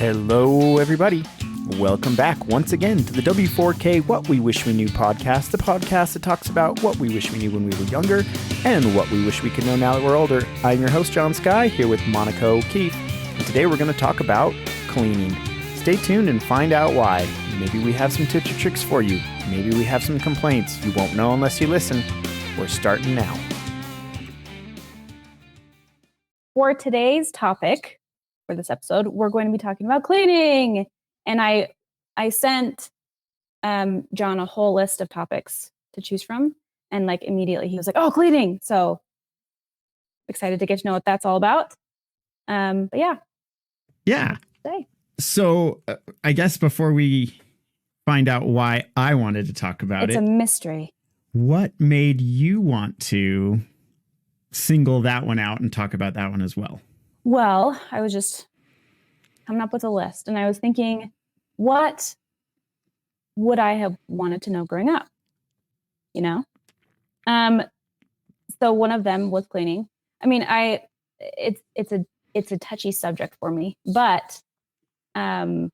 Hello, everybody. Welcome back once again to the W4K What We Wish We Knew podcast, the podcast that talks about what we wish we knew when we were younger and what we wish we could know now that we're older. I'm your host, John Skye, here with Monica O'Keefe, and today we're going to talk about cleaning. Stay tuned and find out why. Maybe we have some tips or tricks for you. Maybe we have some complaints. You won't know unless you listen. We're starting now. For today's topic, for this episode, we're going to be talking about cleaning. And I sent John a whole list of topics to choose from. And like immediately he was like, oh, cleaning. So excited to get to know what that's all about. But yeah. Yeah. Today. So I guess before we find out why I wanted to talk about it's a mystery. What made you want to single that one out and talk about that one as well? Well, I was just coming up with a list and I was thinking, what would I have wanted to know growing up? You know? So one of them was cleaning. I mean, it's a touchy subject for me, but there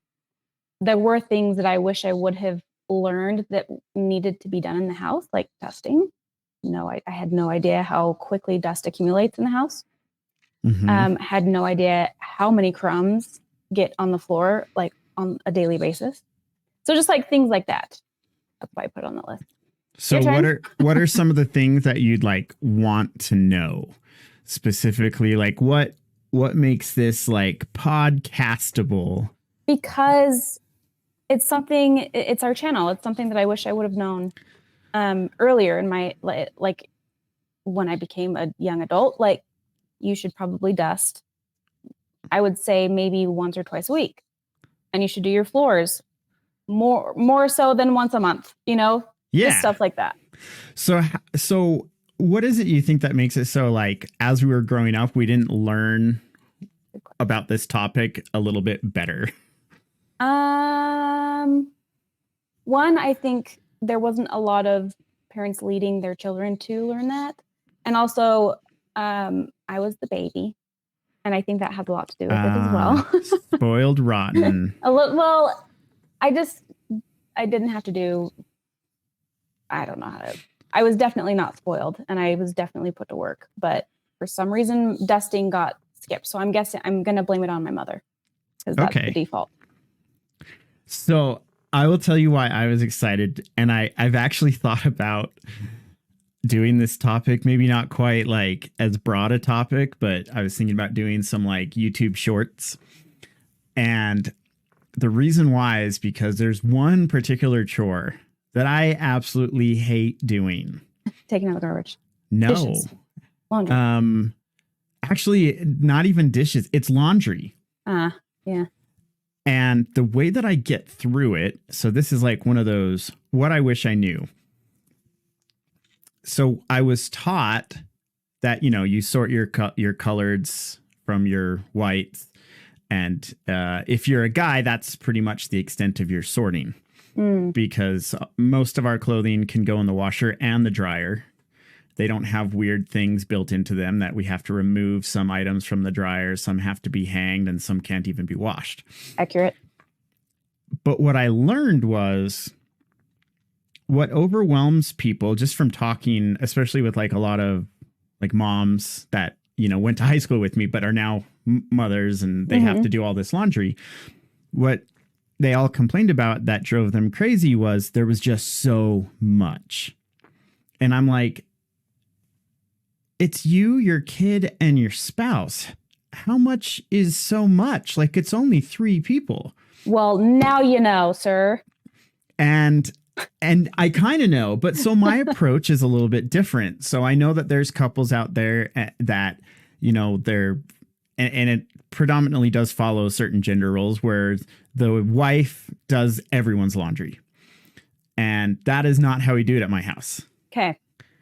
were things that I wish I would have learned that needed to be done in the house, like dusting. I had no idea how quickly dust accumulates in the house. Mm-hmm. Had no idea how many crumbs get on the floor, like on a daily basis. So just like things like that. That's why I put on the list. So what are some of the things that you'd like want to know specifically? Like what makes this like podcastable? Because it's our channel. It's something that I wish I would have known earlier in my, like when I became a young adult, like you should probably dust. I would say maybe once or twice a week, and you should do your floors more so than once a month, Yeah. Just stuff like that. So what is it you think that makes it so like, as we were growing up, we didn't learn about this topic a little bit better? One, I think there wasn't a lot of parents leading their children to learn that. And also, I was the baby, and I think that has a lot to do with it as well. Spoiled rotten. Well, I didn't have to do, I don't know how to, I was definitely not spoiled, and I was definitely put to work, but for some reason, dusting got skipped. So I'm guessing I'm going to blame it on my mother, because that's the default. So I will tell you why I was excited, and I've actually thought about doing this topic, maybe not quite like as broad a topic, but I was thinking about doing some like YouTube shorts. And the reason why is because there's one particular chore that I absolutely hate doing. Taking out the garbage. No. Dishes. Laundry. Actually, not even dishes. It's laundry. Yeah. And the way that I get through it, so this is like one of those, what I wish I knew. So I was taught that, you sort your coloreds from your whites. And if you're a guy, that's pretty much the extent of your sorting. Because most of our clothing can go in the washer and the dryer. They don't have weird things built into them that we have to remove some items from the dryer. Some have to be hanged and some can't even be washed. Accurate. But what I learned was what overwhelms people just from talking, especially with like a lot of like moms that, went to high school with me, but are now mothers and they have to do all this laundry. What they all complained about that drove them crazy was there was just so much. And I'm like, it's you, your kid, and your spouse. How much is so much? Like, it's only 3 people. Well, now you know, sir. And I kind of know, but so my approach is a little bit different. So I know that there's couples out there that, they're, and it predominantly does follow certain gender roles where the wife does everyone's laundry. And that is not how we do it at my house. Okay.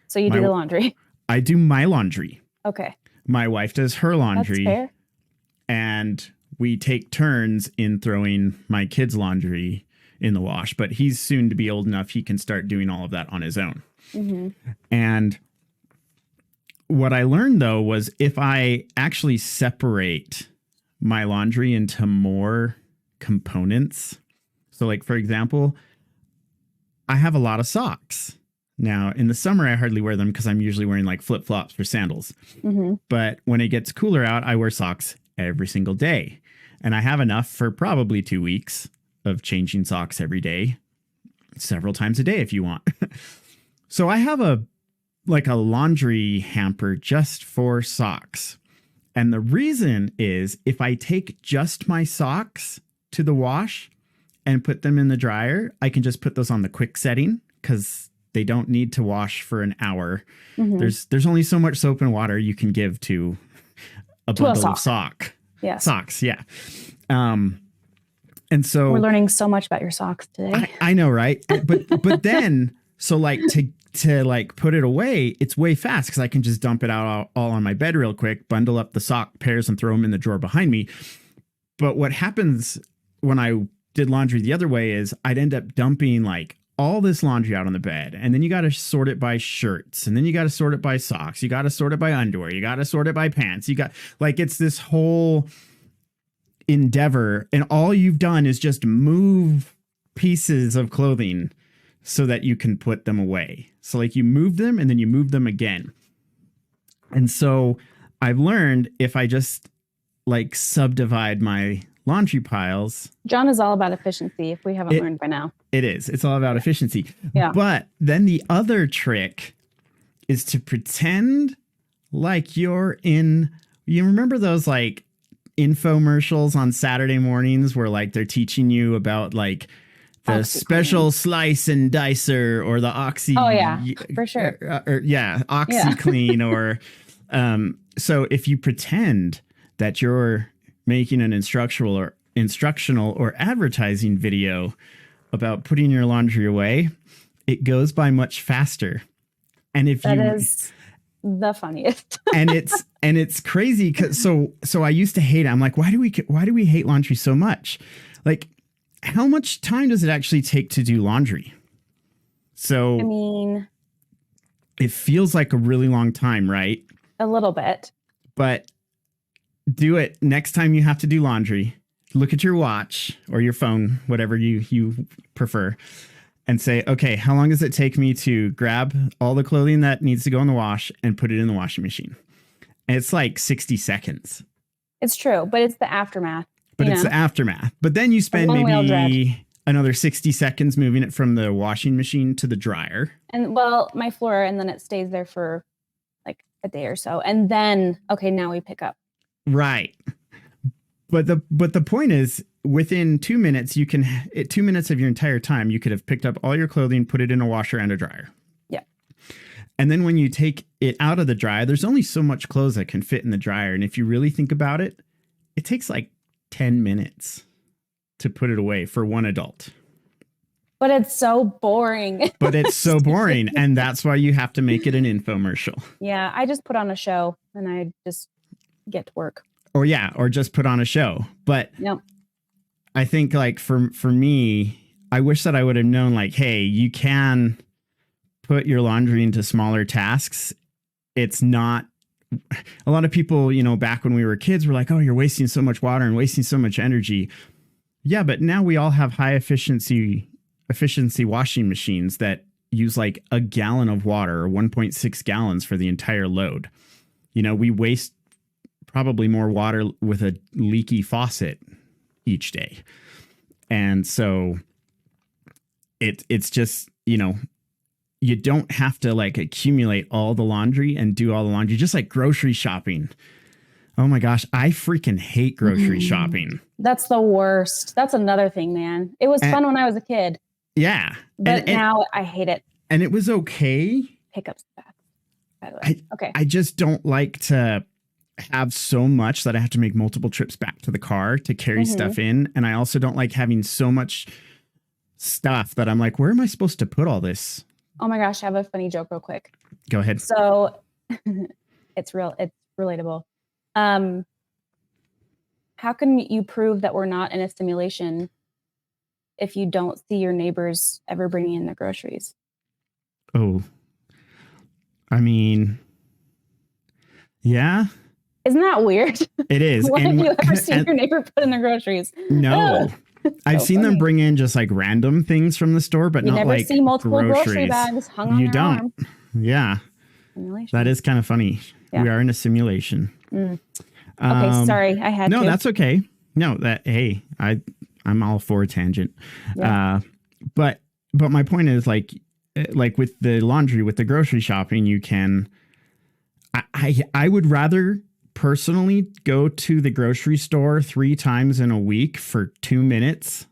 So you do the laundry. I do my laundry. Okay. My wife does her laundry. That's fair. And we take turns in throwing my kids' laundry in the wash, but he's soon to be old enough he can start doing all of that on his own. And what I learned, though, was if I actually separate my laundry into more components. So like, for example, I have a lot of socks. Now in the summer, I hardly wear them because I'm usually wearing like flip flops or sandals. Mm-hmm. But when it gets cooler out, I wear socks every single day. And I have enough for probably 2 weeks of changing socks every day, several times a day if you want. So I have a laundry hamper just for socks. And the reason is if I take just my socks to the wash and put them in the dryer, I can just put those on the quick setting because they don't need to wash for an hour. Mm-hmm. There's only so much soap and water you can give to a bundle of socks. Yeah. And so we're learning so much about your socks today. I know, right? But then, so like to like put it away, it's way fast because I can just dump it out all on my bed real quick, bundle up the sock pairs and throw them in the drawer behind me. But what happens when I did laundry the other way is I'd end up dumping like all this laundry out on the bed. And then you got to sort it by shirts. And then you got to sort it by socks. You got to sort it by underwear. You got to sort it by pants. You got like, it's this whole endeavor. And all you've done is just move pieces of clothing so that you can put them away. So like you move them and then you move them again. And so I've learned if I just like subdivide my laundry piles. John is all about efficiency, if we haven't learned by now. It is. It's all about efficiency. Yeah. But then the other trick is to pretend like you remember those like infomercials on Saturday mornings where like they're teaching you about like the OxyClean. special slice and dicer or the Oxy. Oh yeah, for sure. OxyClean or so if you pretend that you're making an instructional or advertising video about putting your laundry away, it goes by much faster. And if that is the funniest. and it's crazy because so I used to hate it. I'm like, why do we hate laundry so much? Like, how much time does it actually take to do laundry? So I mean, it feels like a really long time, right? A little bit. But do it next time you have to do laundry. Look at your watch or your phone, whatever you prefer, and say, okay, how long does it take me to grab all the clothing that needs to go in the wash and put it in the washing machine? And it's like 60 seconds. It's true, but it's the aftermath. But it's the aftermath. But then you spend maybe another 60 seconds moving it from the washing machine to the dryer. And my floor, and then it stays there for like a day or so. And then, okay, now we pick up. Right. But the point is, within 2 minutes, 2 minutes of your entire time, you could have picked up all your clothing, put it in a washer and a dryer. Yeah. And then when you take it out of the dryer, there's only so much clothes that can fit in the dryer. And if you really think about it, it takes like 10 minutes to put it away for one adult. But it's so boring. And that's why you have to make it an infomercial. Yeah, I just put on a show and I just get to work. Or just put on a show. But yep. I think like for me, I wish that I would have known like, hey, you can put your laundry into smaller tasks. It's not a lot of people, back when we were kids were like, oh, you're wasting so much water and wasting so much energy. Yeah, but now we all have high efficiency washing machines that use like a gallon of water or 1.6 gallons for the entire load. We waste probably more water with a leaky faucet each day. And so it's just, you don't have to like accumulate all the laundry and do all the laundry, just like grocery shopping. Oh my gosh, I freaking hate grocery shopping. That's the worst. That's another thing, man. It was fun when I was a kid. Yeah. But now I hate it. And it was okay. Pickups fast, by the way. Okay. I just don't like to have so much that I have to make multiple trips back to the car to carry stuff in. And I also don't like having so much stuff that I'm like, where am I supposed to put all this? Oh my gosh, I have a funny joke real quick. Go ahead. So it's relatable. How can you prove that we're not in a simulation if you don't see your neighbors ever bringing in their groceries? Oh, I mean, yeah. Isn't that weird? It is. When have you ever seen your neighbor put in their groceries? No. I've So seen them funny. bring in just like random things from the store, but You not never like see multiple grocery groceries. bags hung on You their don't. arm. Yeah, Simulation. that is kind of funny. Yeah. We are in a simulation. Okay, sorry, I had No, to. that's okay. No, I'm all for a tangent. Yeah. But my point is like with the laundry, with the grocery shopping, you can. I would rather personally go to the grocery store 3 times in a week for 2 minutes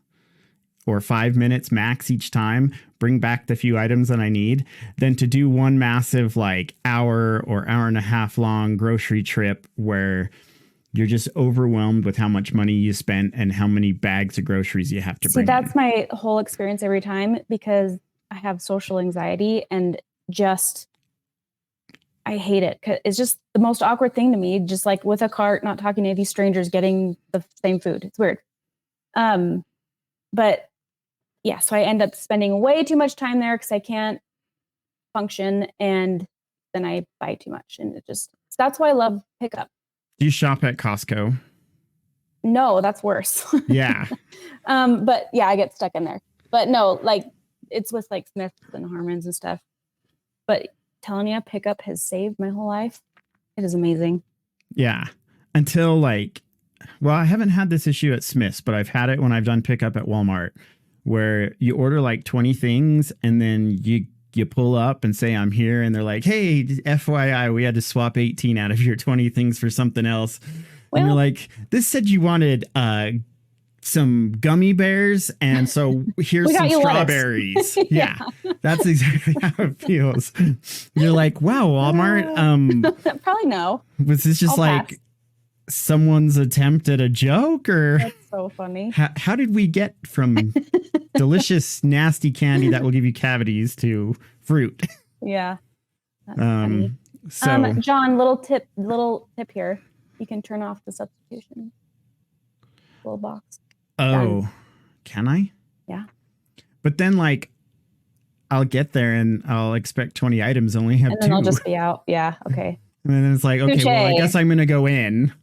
or 5 minutes max each time, bring back the few items that I need, than to do one massive like hour or hour and a half long grocery trip where you're just overwhelmed with how much money you spent and how many bags of groceries you have to bring. See, that's in. my whole experience every time, because I have social anxiety and just I hate it. 'Cause it's just the most awkward thing to me. Just like with a cart, not talking to any strangers, getting the same food. It's weird. But yeah, so I end up spending way too much time there because I can't function, and then I buy too much, and that's why I love pickup. Do you shop at Costco? No, that's worse. Yeah. But yeah, I get stuck in there. But no, like it's with like Smiths and Harmons and stuff. But telling you, pickup has saved my whole life. It is amazing. Yeah. Until like, well, I haven't had this issue at Smith's, but I've had it when I've done pickup at Walmart, where you order like 20 things and then you pull up and say, I'm here. And they're like, hey, FYI, we had to swap 18 out of your 20 things for something else. Well, and you're like, this said you wanted some gummy bears. And so here's some strawberries. Yeah, that's exactly how it feels. You're like, wow, Walmart. Probably no. Was this just like someone's attempt at a joke, or that's so funny? How did we get from delicious, nasty candy that will give you cavities to fruit? Yeah. That's funny. So, John, little tip here. You can turn off the substitution little box. Oh, Done. Can I? Yeah. But then, like, I'll get there and I'll expect 20 items, only have 2. And then I'll just be out. Yeah. Okay. And then it's like, okay, well, I guess I'm going to go in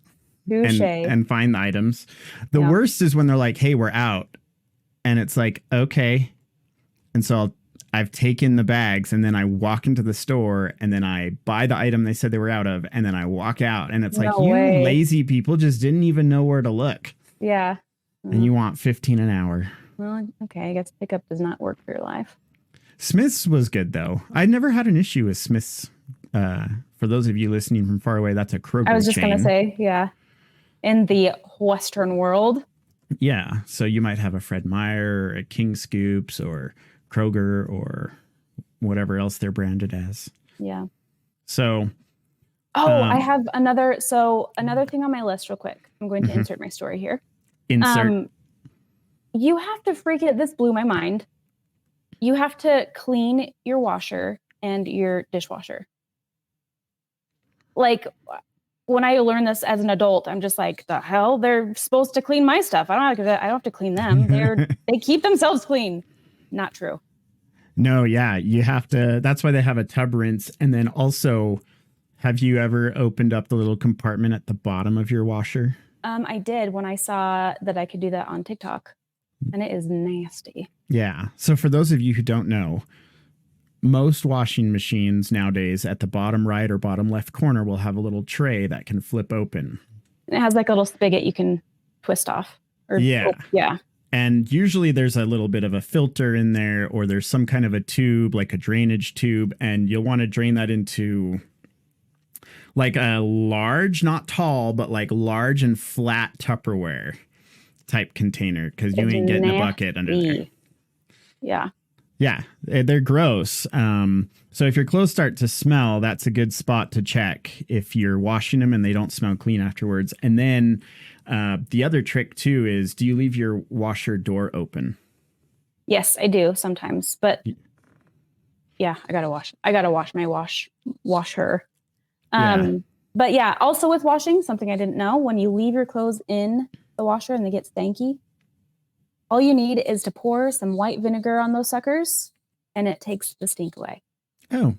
and find the items. The worst is when they're like, hey, we're out. And it's like, okay. And so I've taken the bags and then I walk into the store and then I buy the item they said they were out of. And then I walk out and it's like, you lazy people just didn't even know where to look. Yeah. And you want 15 an hour. Well, okay. I guess pickup does not work for your life. Smith's was good, though. I never had an issue with Smith's. For those of you listening from far away, that's a Kroger chain. I was just going to say, yeah. In the Western world. Yeah. So you might have a Fred Meyer, or a King Scoops, or Kroger, or whatever else they're branded as. Yeah. So. I have another thing on my list real quick. I'm going to insert my story here. Insert. You have to this blew my mind. You have to clean your washer and your dishwasher. Like, when I learned this as an adult, I'm just like, the hell? They're supposed to clean my stuff. I don't have to clean them. They keep themselves clean. Not true. No, yeah. You have to. That's why they have a tub rinse. And then also, have you ever opened up the little compartment at the bottom of your washer? I did when I saw that I could do that on TikTok. And it is nasty. Yeah. So for those of you who don't know, most washing machines nowadays at the bottom right or bottom left corner will have a little tray that can flip open. And it has like a little spigot you can twist off. Yeah. Yeah. And usually there's a little bit of a filter in there, or there's some kind of a tube, like a drainage tube. And you'll want to drain that into like a large, not tall, but like large and flat Tupperware type container, because you ain't getting a bucket under there. Yeah. Yeah, they're gross. So if your clothes start to smell, that's a good spot to check if you're washing them and they don't smell clean afterwards. And then the other trick too is, do you leave your washer door open? Yes, I do sometimes, but yeah, I gotta wash my washer. But yeah, also with washing, something I didn't know, when you leave your clothes in the washer and they get stanky, all you need is to pour some white vinegar on those suckers and it takes the stink away. Oh,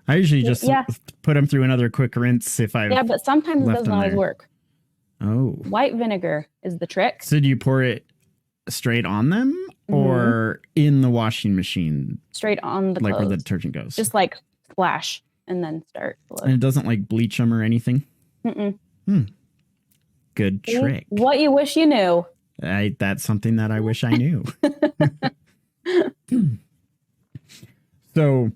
I usually just put them through another quick rinse if I but sometimes it doesn't always work. Oh, White vinegar is the trick. So do you pour it straight on them or in the washing machine? Straight on the like clothes. where the detergent goes. Just like splash and then start. And it doesn't like bleach them or anything? Good trick. What you wish you knew. That's something that I wish I knew. So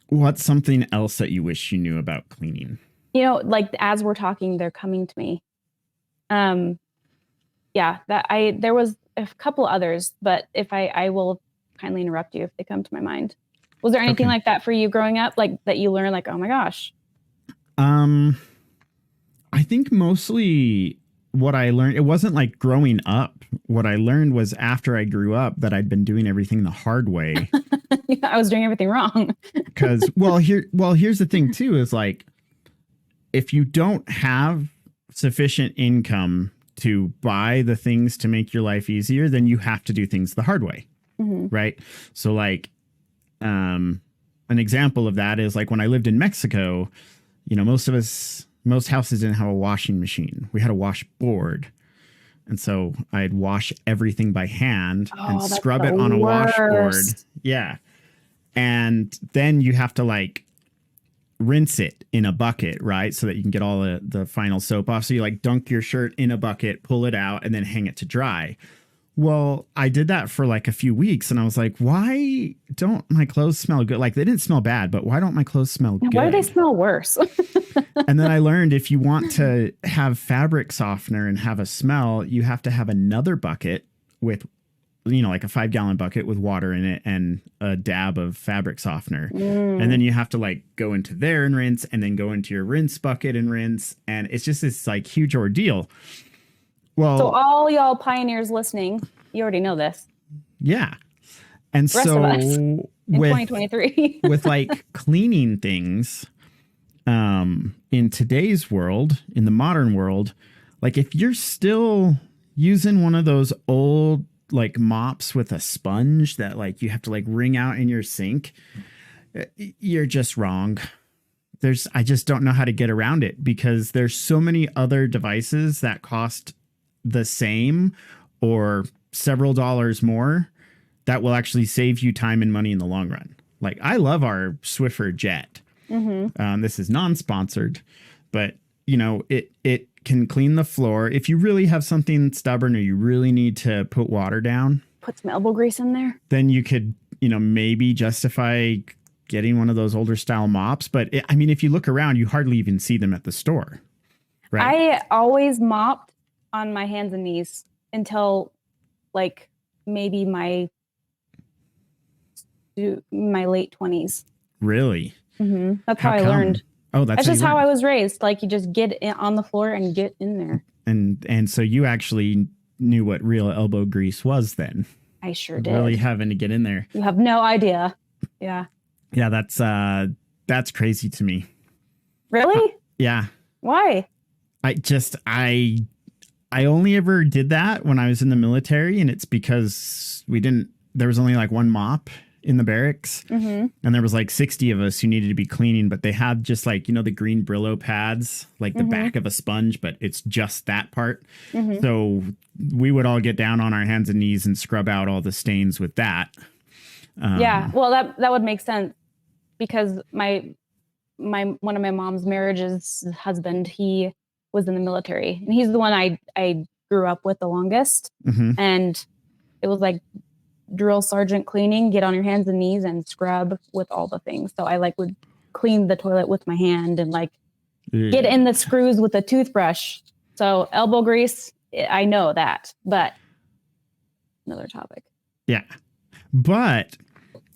what's something else that you wish you knew about cleaning? You know, like as we're talking, they're coming to me. Yeah, there was a couple others, but if I will kindly interrupt you if they come to my mind. Was there anything like that for you growing up, like that you learned, like, oh my gosh? I think mostly what I learned, it wasn't like growing up. What I learned was after I grew up that I'd been doing everything the hard way. I was doing everything wrong. Because, here's the thing too, is like, if you don't have sufficient income to buy the things to make your life easier, then you have to do things the hard way. Right. So like, an example of that is like when I lived in Mexico, you know, most houses didn't have a washing machine. We had a washboard. And so I'd wash everything by hand and scrub it on a washboard. Yeah. And then you have to like rinse it in a bucket, right? So that you can get all the final soap off. So you like dunk your shirt in a bucket, pull it out, and then hang it to dry. Well, I did that for like a few weeks and I was like, why don't my clothes smell good? Like they didn't smell bad, but why don't my clothes smell good? Why do they smell worse? And then I learned if you want to have fabric softener and have a smell, you have to have another bucket with, you know, like a 5-gallon bucket with water in it and a dab of fabric softener. And then you have to like go into there and rinse and then go into your rinse bucket and rinse. And it's just this like huge ordeal. Well, so all y'all pioneers listening, you already know this. Yeah. And Rest so of us in 2023 with like cleaning things, in today's world, in the modern world, like if you're still using one of those old like mops with a sponge that like you have to like wring out in your sink, you're just wrong. I just don't know how to get around it because there's so many other devices that cost the same or several dollars more that will actually save you time and money in the long run. Like I love our Swiffer Jet. This is non-sponsored, but you know, it can clean the floor. If you really have something stubborn or you really need to put water down, put some elbow grease in there, then you could, you know, maybe justify getting one of those older style mops. But I mean, if you look around, you hardly even see them at the store. Right. I always mopped on my hands and knees until like maybe my late 20s. Really? That's how I learned. Oh, that's just how I was raised. Like you just get on the floor and get in there. And so you actually knew what real elbow grease was then. I sure did. Really having to get in there. You have no idea. Yeah. Yeah, that's crazy to me. Really? Yeah. Why? I only ever did that when I was in the military, and it's because there was only like one mop in the barracks, and there was like 60 of us who needed to be cleaning, but they had just like, you know, the green Brillo pads, like the back of a sponge, but it's just that part. So we would all get down on our hands and knees and scrub out all the stains with that. Yeah, well, that would make sense because one of my mom's marriage's husband, he was in the military, and he's the one I grew up with the longest. And it was like drill sergeant cleaning, get on your hands and knees and scrub with all the things. So I like would clean the toilet with my hand and like get in the screws with a toothbrush. So elbow grease, I know that, but another topic. Yeah. But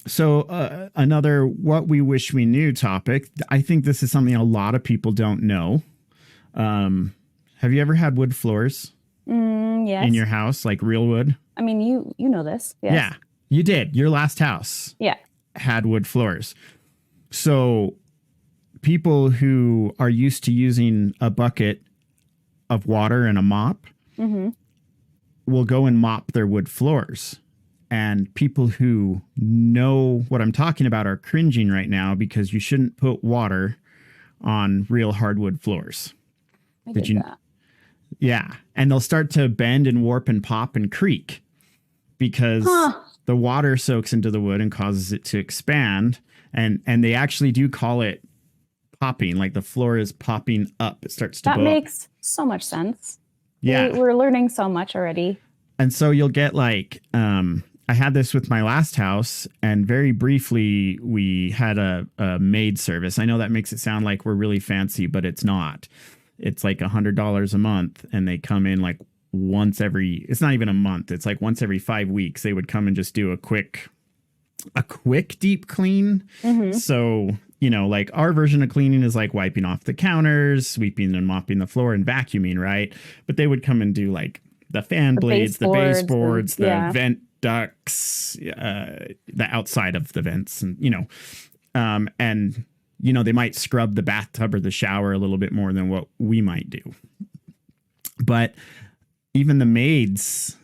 so another what we wish we knew topic. I think this is something a lot of people don't know. Have you ever had wood floors? Yes. In your house, like real wood? I mean, you know this. Yes. Yeah, you did. Your last house. Yeah. Had wood floors. So people who are used to using a bucket of water and a mop will go and mop their wood floors. And people who know what I'm talking about are cringing right now because you shouldn't put water on real hardwood floors. I did that. Yeah. And they'll start to bend and warp and pop and creak. because the water soaks into the wood and causes it to expand. And they actually do call it popping, like the floor is popping up. It starts to That bow makes so much sense. Yeah. We're learning so much already. And so you'll get like, I had this with my last house, and very briefly we had a maid service. I know that makes it sound like we're really fancy, but it's not. It's like $100 a month, and they come in like it's not even a month. It's like once every 5 weeks, they would come and just do a quick deep clean. So, like our version of cleaning is like wiping off the counters, sweeping and mopping the floor, and vacuuming, right? But they would come and do like the fan blades, the baseboards, the vent ducts, the outside of the vents, and they might scrub the bathtub or the shower a little bit more than what we might do. But even the maids,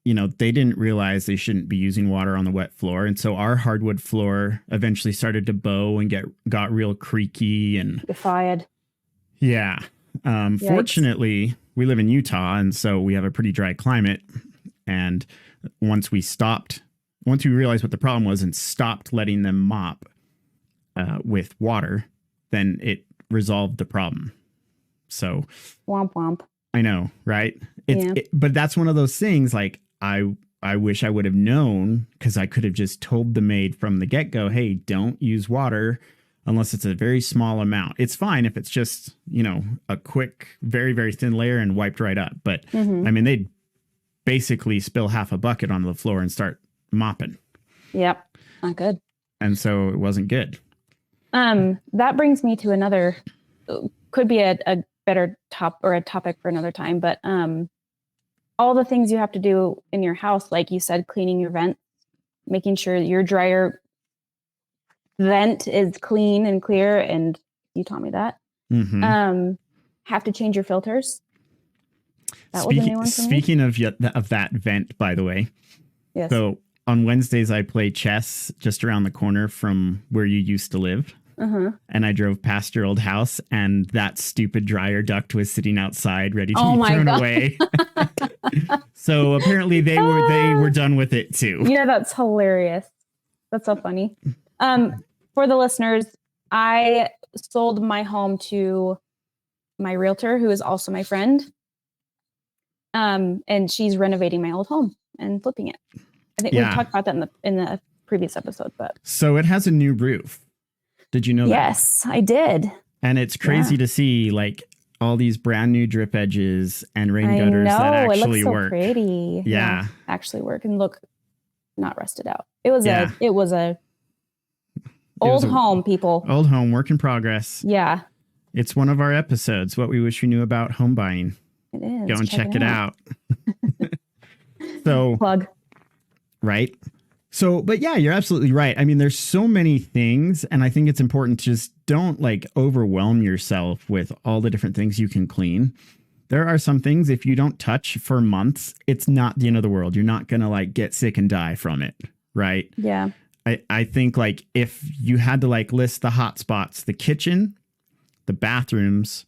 they didn't realize they shouldn't be using water on the wet floor. And so our hardwood floor eventually started to bow and got real creaky and defied. Yeah. Fortunately, we live in Utah, and so we have a pretty dry climate. And once we realized what the problem was and stopped letting them mop with water, then it resolved the problem. So womp womp. I know, right? But that's one of those things, like I wish I would have known, because I could have just told the maid from the get-go, hey, don't use water unless it's a very small amount. It's fine if it's just, a quick, very, very thin layer and wiped right up. But I mean, they'd basically spill half a bucket onto the floor and start mopping. Yep. Not good. And so it wasn't good. That brings me to another, could be a better topic for another time, but all the things you have to do in your house, like you said, cleaning your vent, making sure your dryer vent is clean and clear, and you taught me that. Have to change your filters. That was a new one for me. Speaking of that vent, by the way. Yes. So on Wednesdays I play chess just around the corner from where you used to live. And I drove past your old house, and that stupid dryer duct was sitting outside ready to be thrown away. So apparently they were done with it too. Yeah, that's hilarious. That's so funny. For the listeners, I sold my home to my realtor, who is also my friend. And she's renovating my old home and flipping it. I think we talked about that in the previous episode, but so it has a new roof. Did you know that? Yes, I did. And it's crazy to see like all these brand new drip edges and rain gutters that actually it looks so work. Pretty. Yeah. Actually work and look not rusted out. It was a old home, people. Old home, work in progress. Yeah. It's one of our episodes, What We Wish We Knew About Home Buying. It is. Go and check it out. So plug. Right. So, but yeah, you're absolutely right. I mean, there's so many things, and I think it's important to just don't like overwhelm yourself with all the different things you can clean. There are some things, if you don't touch for months, it's not the end of the world. You're not going to like get sick and die from it. Right. Yeah. I think like if you had to like list the hot spots, the kitchen, the bathrooms,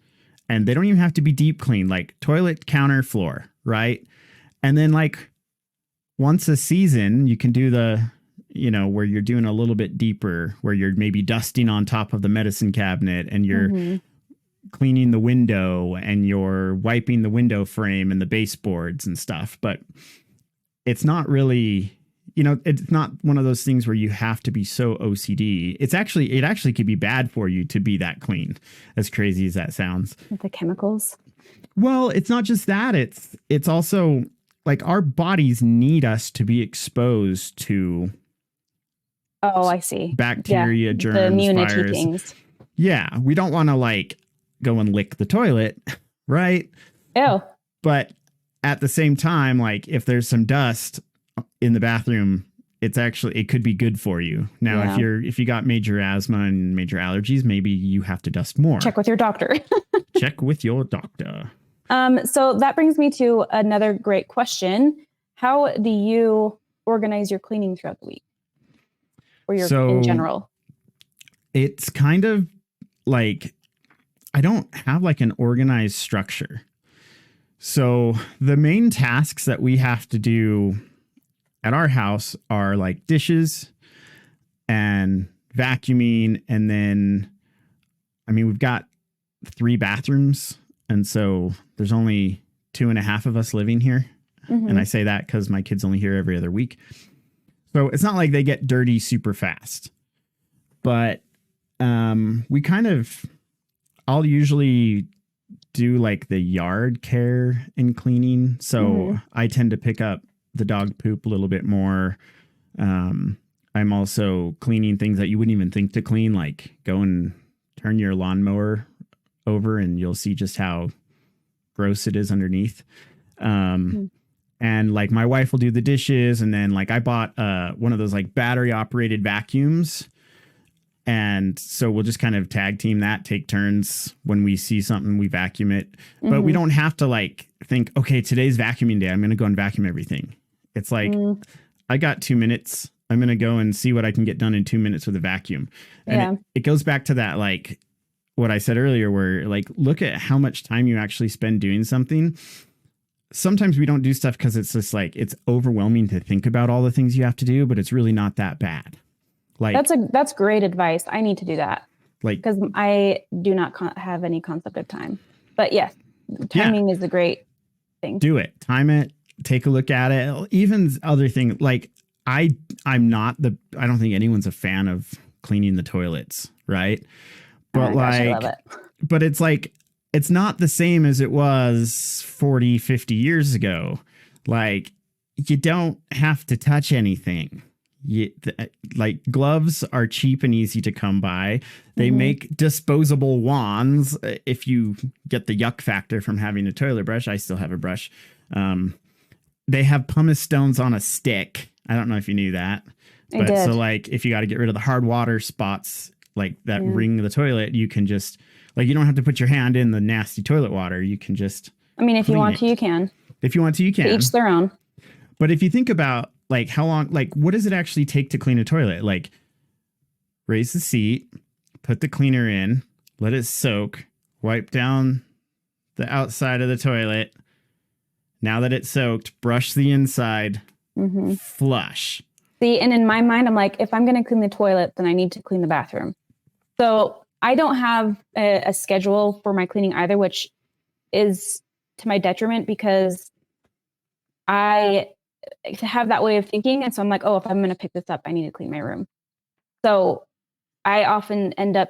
and they don't even have to be deep clean, like toilet, counter, floor. Right. And then like, once a season, you can do where you're doing a little bit deeper, where you're maybe dusting on top of the medicine cabinet, and you're cleaning the window, and you're wiping the window frame and the baseboards and stuff. But it's not really, it's not one of those things where you have to be so OCD. It actually could be bad for you to be that clean, as crazy as that sounds. With the chemicals. Well, it's not just that. It's also like our bodies need us to be exposed to. Oh, I see. Bacteria, germs, the immunity virus. Things. Yeah, we don't want to like go and lick the toilet, right? Ew. But at the same time, like if there's some dust in the bathroom, it could be good for you. Now, if you got major asthma and major allergies, maybe you have to dust more. Check with your doctor. Check with your doctor. So that brings me to another great question. How do you organize your cleaning throughout the week? Or in general? It's kind of like, I don't have like an organized structure. So the main tasks that we have to do at our house are like dishes and vacuuming. And then, I mean, we've got 3 bathrooms. And so there's only 2.5 of us living here. And I say that because my kid's only here every other week. So it's not like they get dirty super fast. But we kind of, I'll usually do like the yard care and cleaning. So I tend to pick up the dog poop a little bit more. I'm also cleaning things that you wouldn't even think to clean, like go and turn your lawnmower over and you'll see just how gross it is underneath. And like my wife will do the dishes. And then like I bought one of those like battery operated vacuums. And so we'll just kind of tag team that, take turns when we see something, we vacuum it. But we don't have to like think, okay, today's vacuuming day. I'm going to go and vacuum everything. It's like, I got 2 minutes. I'm going to go and see what I can get done in 2 minutes with a vacuum. And it goes back to that, like what I said earlier, where like, look at how much time you actually spend doing something. Sometimes we don't do stuff because it's just like, it's overwhelming to think about all the things you have to do, but it's really not that bad. Like that's great advice. I need to do that. Like, because I do not have any concept of time. But yes, timing is a great thing. Do it. Time it. Take a look at it. Even other thing, like I don't think anyone's a fan of cleaning the toilets, right? But I love it. But it's like, it's not the same as it was 40, 50 years ago. Like you don't have to touch anything. Like gloves are cheap and easy to come by. They make disposable wands. If you get the yuck factor from having a toilet brush, I still have a brush. They have pumice stones on a stick. I don't know if you knew that. But so like if you got to get rid of the hard water spots, like that ring the toilet, you can just like, you don't have to put your hand in the nasty toilet water. You can just, I mean, if you want to, you can. If you want to, you can. To each their own. But if you think about like how long, like what does it actually take to clean a toilet? Like raise the seat, put the cleaner in, let it soak, wipe down the outside of the toilet. Now that it's soaked, brush the inside, flush. See, and in my mind, I'm like, if I'm going to clean the toilet, then I need to clean the bathroom. So I don't have a schedule for my cleaning either, which is to my detriment because I have that way of thinking. And so I'm like, oh, if I'm going to pick this up, I need to clean my room. So I often end up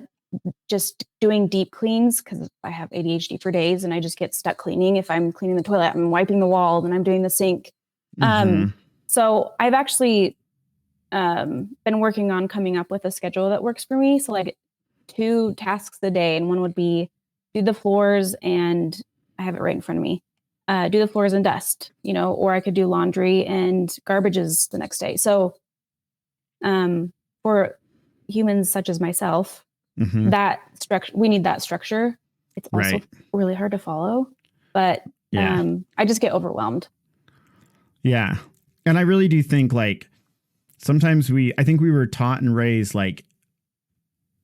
just doing deep cleans because I have ADHD for days and I just get stuck cleaning. If I'm cleaning the toilet, I'm wiping the wall, then I'm doing the sink. So I've actually been working on coming up with a schedule that works for me. So like 2 tasks a day, and one would be do the floors, and I have it right in front of me. Do the floors and dust, or I could do laundry and garbages the next day. So for humans such as myself, that structure, we need that structure. It's also really hard to follow, but I just get overwhelmed. Yeah. And I really do think like sometimes I think we were taught and raised like,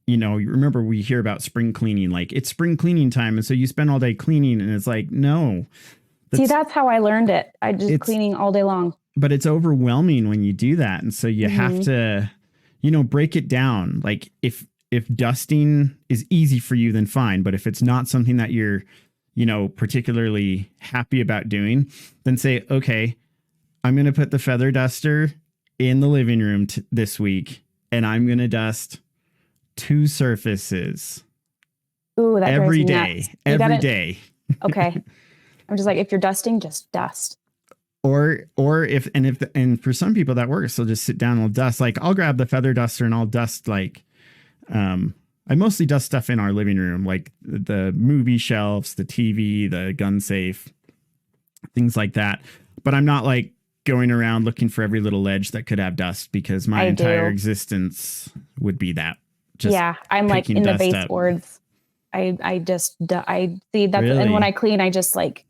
you remember we hear about spring cleaning, like it's spring cleaning time. And so you spend all day cleaning and it's like, no. See, that's how I learned it. I just cleaning all day long. But it's overwhelming when you do that. And so you have to, break it down. Like if dusting is easy for you, then fine. But if it's not something that you're, particularly happy about doing, then say, okay, I'm going to put the feather duster in the living room this week, and I'm going to dust 2 surfaces. Ooh, that every drives me day, nuts. every day. Okay. I'm just like, if you're dusting, just dust. Or if for some people that works, they'll just sit down and they'll dust. Like I'll grab the feather duster and I'll dust like, I mostly dust stuff in our living room, like the movie shelves, the TV, the gun safe, things like that. But I'm not like going around looking for every little ledge that could have dust because my entire existence would be that. I'm like in the baseboards. I see that. Really? And when I clean, I just like,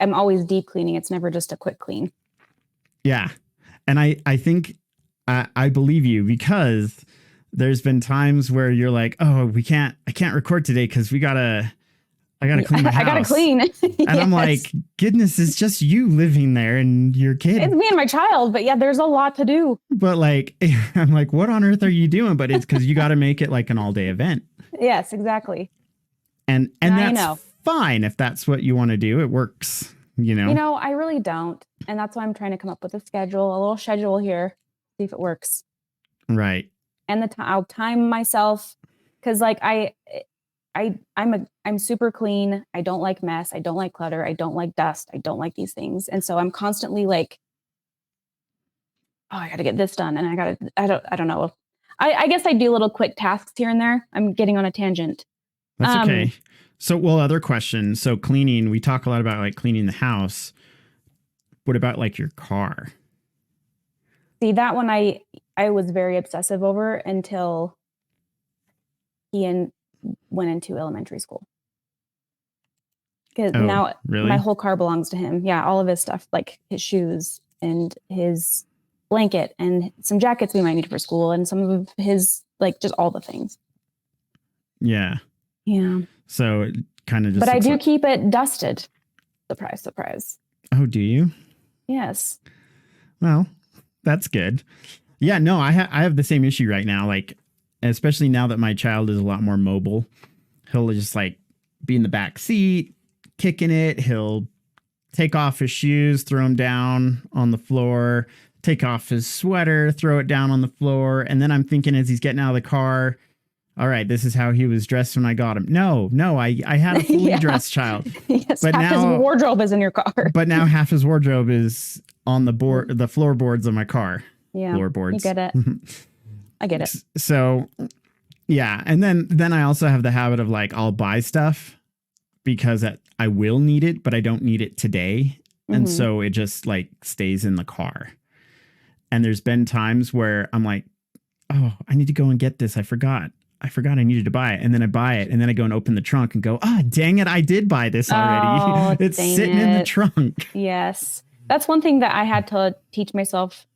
I'm always deep cleaning. It's never just a quick clean. Yeah. And I think I believe you because there's been times where you're like, oh, I can't record today because I I got to clean my house. I got to clean. And I'm like, goodness, it's just you living there and your kid. It's me and my child, but yeah, there's a lot to do. But like, I'm like, what on earth are you doing? But it's because you got to make it like an all day event. Yes, exactly. And that's fine if that's what you want to do. It works, you know. You know, I really don't. And that's why I'm trying to come up with a little schedule here, see if it works. Right. And I'll time myself because like I'm super clean. I don't like mess. I don't like clutter. I don't like dust. I don't like these things. And so I'm constantly like, oh, I got to get this done. And I don't know. I guess I do little quick tasks here and there. I'm getting on a tangent. That's okay. So, well, other question. So cleaning, we talk a lot about like cleaning the house. What about like your car? See, that one I was very obsessive over until he went into elementary school. Because now really? My whole car belongs to him. Yeah, all of his stuff, like his shoes and his blanket and some jackets we might need for school and some of his, like, just all the things. Yeah. Yeah. So it kind of just. But I do keep it dusted. Surprise, surprise. Oh, do you? Yes. Well, that's good. Yeah, no, I have the same issue right now. Like, especially now that my child is a lot more mobile, he'll just like be in the back seat, kicking it. He'll take off his shoes, throw them down on the floor, take off his sweater, throw it down on the floor. And then I'm thinking as he's getting out of the car, all right, this is how he was dressed when I got him. No, I had a fully dressed child. Yes, but half his wardrobe is in your car. But now half his wardrobe is on the floorboards of my car. Yeah, floorboards. You get it. I get it. So, yeah. And then I also have the habit of like, I'll buy stuff because I will need it, but I don't need it today. Mm-hmm. And so it just like stays in the car. And there's been times where I'm like, oh, I need to go and get this. I forgot I needed to buy it. And then I buy it. And then I go and open the trunk and go, dang it. I did buy this already. Oh, it's sitting in the trunk. Yes. That's one thing that I had to teach myself.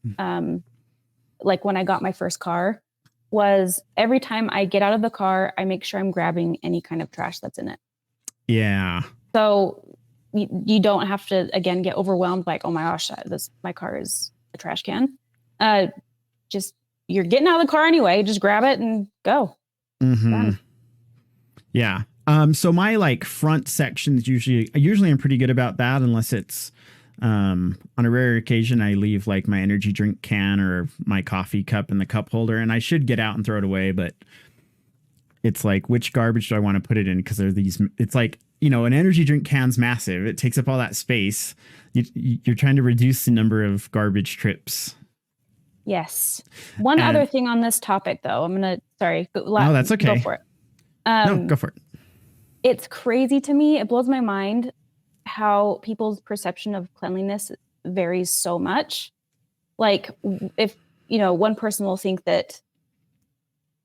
Like when I got my first car was every time I get out of the car, I make sure I'm grabbing any kind of trash that's in it. Yeah. So you don't have to, again, get overwhelmed like, oh my gosh, my car is a trash can. Just you're getting out of the car anyway. Just grab it and go. Mm-hmm. Yeah. So my like front sections usually I'm pretty good about that unless it's on a rare occasion I leave like my energy drink can or my coffee cup in the cup holder, and I should get out and throw it away, but it's like, which garbage do I want to put it in? Because it's like, you know, an energy drink can's massive. It takes up all that space. You're trying to reduce the number of garbage trips. Yes. One other thing on this topic, though, Oh, that's okay. Go for it. No, go for it. It's crazy to me. It blows my mind how people's perception of cleanliness varies so much. Like if, one person will think that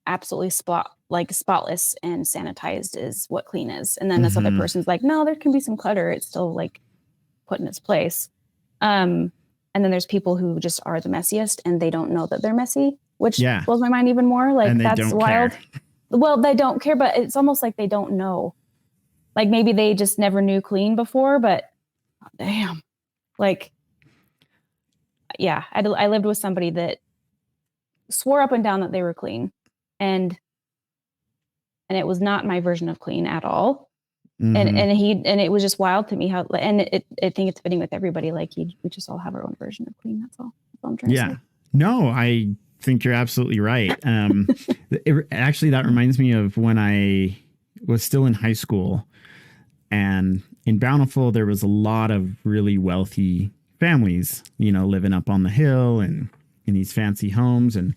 absolutely spotless and sanitized is what clean is. And then this other person's like, no, there can be some clutter. It's still like put in its place. And then there's people who just are the messiest and they don't know that they're messy, which blows my mind even more. Like that's wild. Care. Well, they don't care, but it's almost like they don't know. Like maybe they just never knew clean before, but damn. Like, yeah, I lived with somebody that swore up and down that they were clean. And it was not my version of clean at all. Mm-hmm. And it was just wild to me how, and I think it's fitting with everybody. Like we just all have our own version of clean. That's all I'm trying to say. No, I think you're absolutely right. Actually, that reminds me of when I was still in high school, and in Bountiful, there was a lot of really wealthy families, living up on the hill and in these fancy homes. And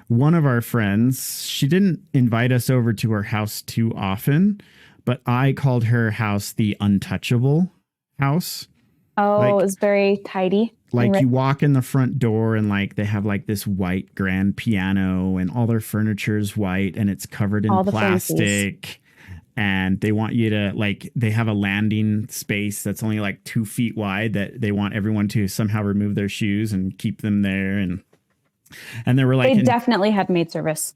one of our friends, she didn't invite us over to her house too often, but I called her house the untouchable house. Oh, it was very tidy. Like you walk in the front door and like they have like this white grand piano and all their furniture is white and it's covered in plastic. And they want you to they have a landing space that's only like 2 feet wide that they want everyone to somehow remove their shoes and keep them there. And they were like, they definitely had maid service.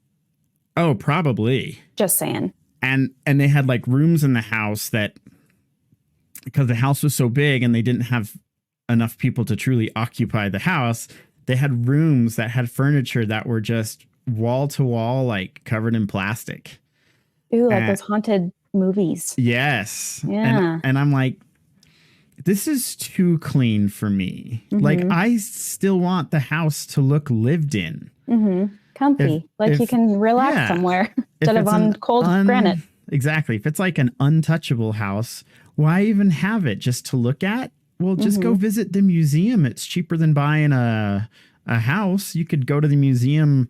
Oh, probably. Just saying. And they had like rooms in the house that because the house was so big and they didn't have enough people to truly occupy the house, they had rooms that had furniture that were just wall to wall, like covered in plastic. Ooh, like those haunted movies. Yes. Yeah. And I'm like, this is too clean for me. Like, I still want the house to look lived in. Comfy. You can relax somewhere instead of on cold granite. Exactly. If it's like an untouchable house, why even have it just to look at? Well, just go visit the museum. It's cheaper than buying a house. You could go to the museum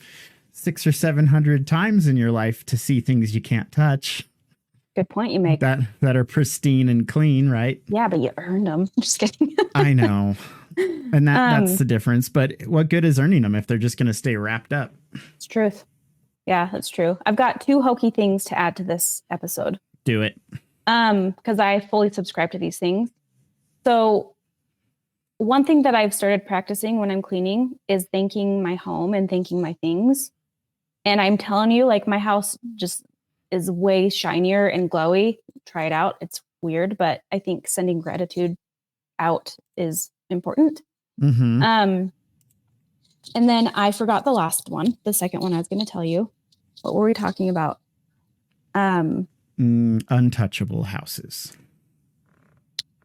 600 or 700 times in your life to see things you can't touch. Good point you make. That are pristine and clean, right? Yeah, but you earned them. Just kidding. I know. And that's the difference. But what good is earning them if they're just going to stay wrapped up? It's truth. Yeah, that's true. I've got 2 hokey things to add to this episode. Do it. Because I fully subscribe to these things. So one thing that I've started practicing when I'm cleaning is thanking my home and thanking my things. And I'm telling you, like, my house just is way shinier and glowy. Try it out. It's weird, but I think sending gratitude out is important. And then I forgot the last one, the second one I was going to tell you. What were we talking about? Untouchable houses.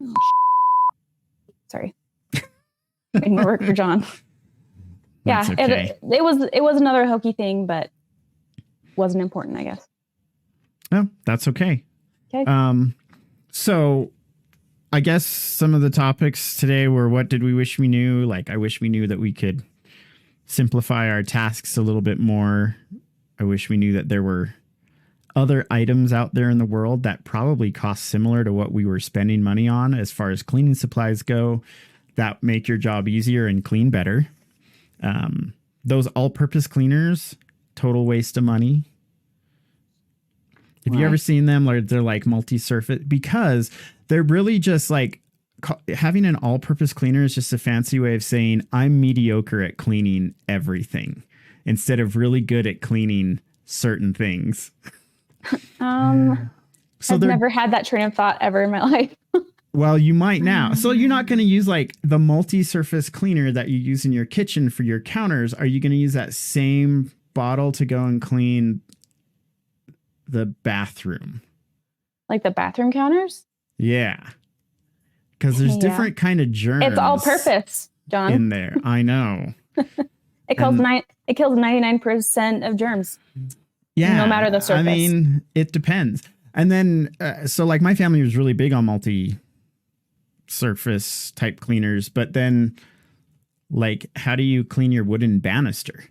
Oh, sorry. Made more work for John. Yeah, okay. it was another hokey thing, but wasn't important, I guess. Oh, that's okay. Okay. So I guess some of the topics today were, what did we wish we knew? Like, I wish we knew that we could simplify our tasks a little bit more. I wish we knew that there were other items out there in the world that probably cost similar to what we were spending money on as far as cleaning supplies go, that make your job easier and clean better. Those all-purpose cleaners, total waste of money. Have you ever seen them? They're like multi-surface, because they're really just like, having an all-purpose cleaner is just a fancy way of saying I'm mediocre at cleaning everything instead of really good at cleaning certain things. I've never had that train of thought ever in my life. Well, you might now. So you're not going to use like the multi-surface cleaner that you use in your kitchen for your counters. Are you going to use that same bottle to go and clean the bathroom? Like the bathroom counters? Yeah. Because there's different kind of germs. It's all purpose, John. In there. I know. It kills 99% of germs. Yeah. No matter the surface. I mean, it depends. And then, so like my family was really big on multi-surface type cleaners, but then like, how do you clean your wooden banister?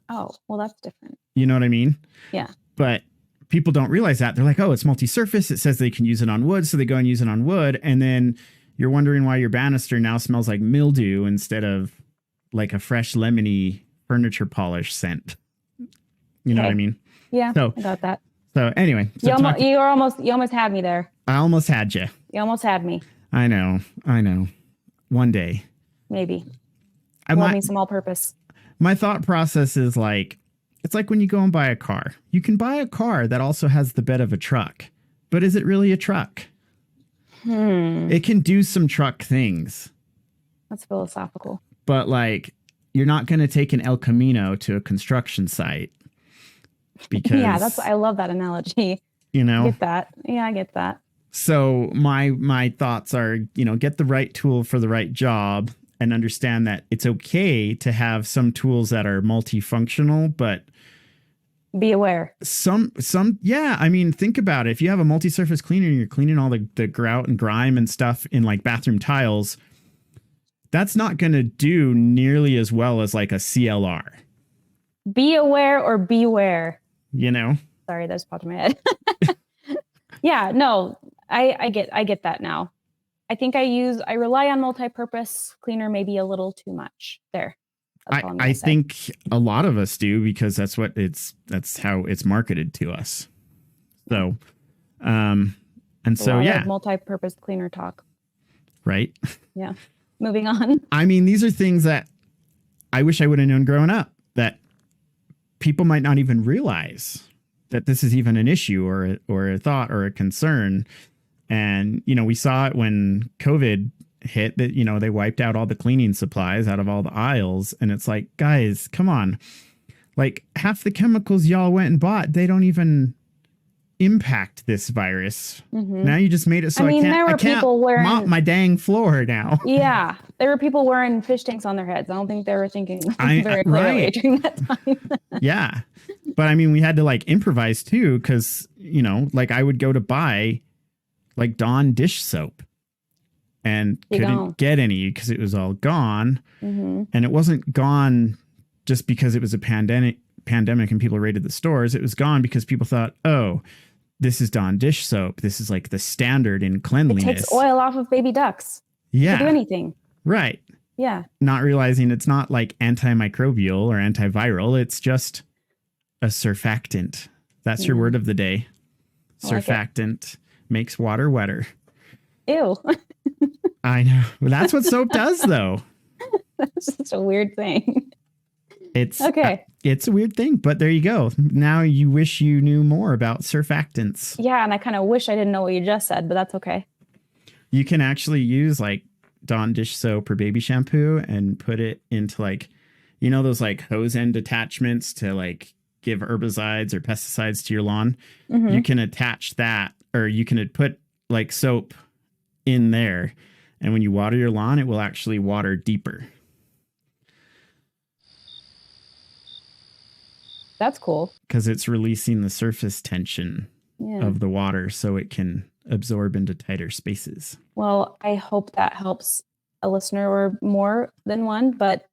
Oh, well, that's different. You know what I mean? Yeah. But people don't realize that. They're like, oh, it's multi-surface. It says they can use it on wood. So they go and use it on wood. And then you're wondering why your banister now smells like mildew instead of like a fresh lemony furniture polish scent. You know what I mean? Yeah, so, I got that. So anyway. So you almost had me there. I almost had you. You almost had me. I know. One day. Maybe. Love me some all-purpose. My thought process is like, it's like when you go and buy a car. You can buy a car that also has the bed of a truck, but is it really a truck? It can do some truck things. That's philosophical. But like, you're not going to take an El Camino to a construction site. Because I love that analogy. You know? I get that. Yeah, I get that. So my thoughts are, get the right tool for the right job and understand that it's okay to have some tools that are multifunctional, but be aware. Yeah. I mean, think about it. If you have a multi-surface cleaner and you're cleaning all the grout and grime and stuff in like bathroom tiles, that's not going to do nearly as well as like a CLR. Be aware or beware. Sorry, that just popped in my head. Yeah, no, I get that now. I think I rely on multi-purpose cleaner maybe a little too much there. I think a lot of us do, because that's how it's marketed to us. So, multi-purpose cleaner talk. Right. Yeah. Moving on. I mean, these are things that I wish I would have known growing up, that people might not even realize that this is even an issue or a thought or a concern. And, you know, we saw it when COVID hit that, you know, they wiped out all the cleaning supplies out of all the aisles. And it's like, guys, come on. Like half the chemicals y'all went and bought, they don't even impact this virus. Now you just made it so I can't people wearing, mop my dang floor now. Yeah. There were people wearing fish tanks on their heads. I don't think they were thinking very clearly during that time. Yeah. But I mean, we had to like improvise too, because, you know, like I would go to buy like Dawn dish soap and couldn't get any because it was all gone. And it wasn't gone just because it was a pandemic and people raided the stores. It was gone because people thought, oh, this is Dawn dish soap. This is like the standard in cleanliness. It takes oil off of baby ducks. Yeah. To do anything. Right. Yeah. Not realizing it's not like antimicrobial or antiviral. It's just a surfactant. That's your word of the day. Surfactant makes water wetter. Ew. I know. Well, that's what soap does, though. That's such a weird thing. It's okay. It's a weird thing, but there you go. Now you wish you knew more about surfactants. Yeah, and I kind of wish I didn't know what you just said, but that's okay. You can actually use like Dawn dish soap or baby shampoo and put it into like, you know, those like hose end attachments to like give herbicides or pesticides to your lawn. You can attach that, or you can put like soap in there. And when you water your lawn, it will actually water deeper. That's cool. Because it's releasing the surface tension of the water so it can absorb into tighter spaces. Well, I hope that helps a listener or more than one, but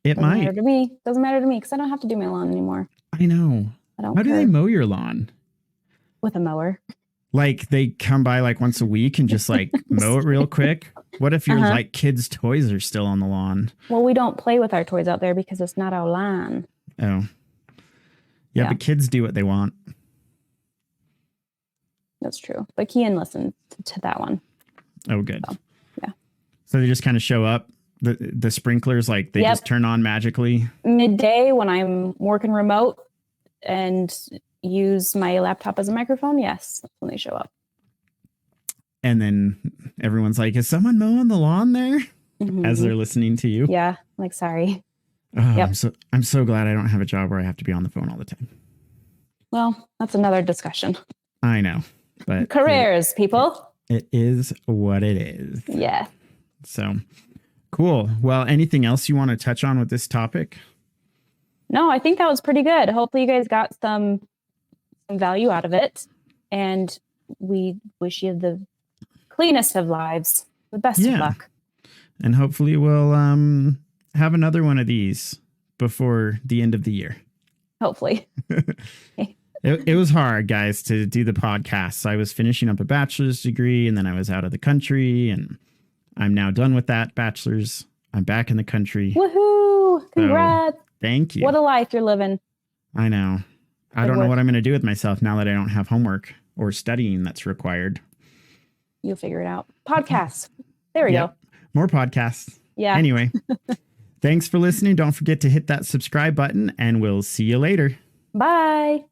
it might. Matter to me. Doesn't matter to me because I don't have to do my lawn anymore. I know. How do they mow your lawn? With a mower. Like they come by like once a week and just like mow it real quick. What if your like kids' toys are still on the lawn? Well, we don't play with our toys out there because it's not our lawn. Oh. Yeah, but kids do what they want. That's true. But Kian listened to that one. Oh, good. So, yeah. So they just kind of show up. The sprinklers, like they just turn on magically. Midday when I'm working remote and use my laptop as a microphone. Yes, that's when they show up. And then everyone's like, is someone mowing the lawn there? As they're listening to you. Yeah. Like, sorry. Oh, I'm so glad I don't have a job where I have to be on the phone all the time. Well, that's another discussion. I know, but careers, people. It is what it is. Yeah. So cool. Well, anything else you want to touch on with this topic? No, I think that was pretty good. Hopefully you guys got some value out of it. And we wish you the cleanest of lives. The best of luck. And hopefully we'll have another one of these before the end of the year. Hopefully. It was hard, guys, to do the podcast. I was finishing up a bachelor's degree and then I was out of the country and I'm now done with that bachelor's. I'm back in the country. Woohoo! Congrats. So, thank you. What a life you're living. I know. I don't know what I'm going to do with myself now that I don't have homework or studying that's required. You'll figure it out. Podcasts. There we go. More podcasts. Yeah. Anyway, thanks for listening. Don't forget to hit that subscribe button and we'll see you later. Bye.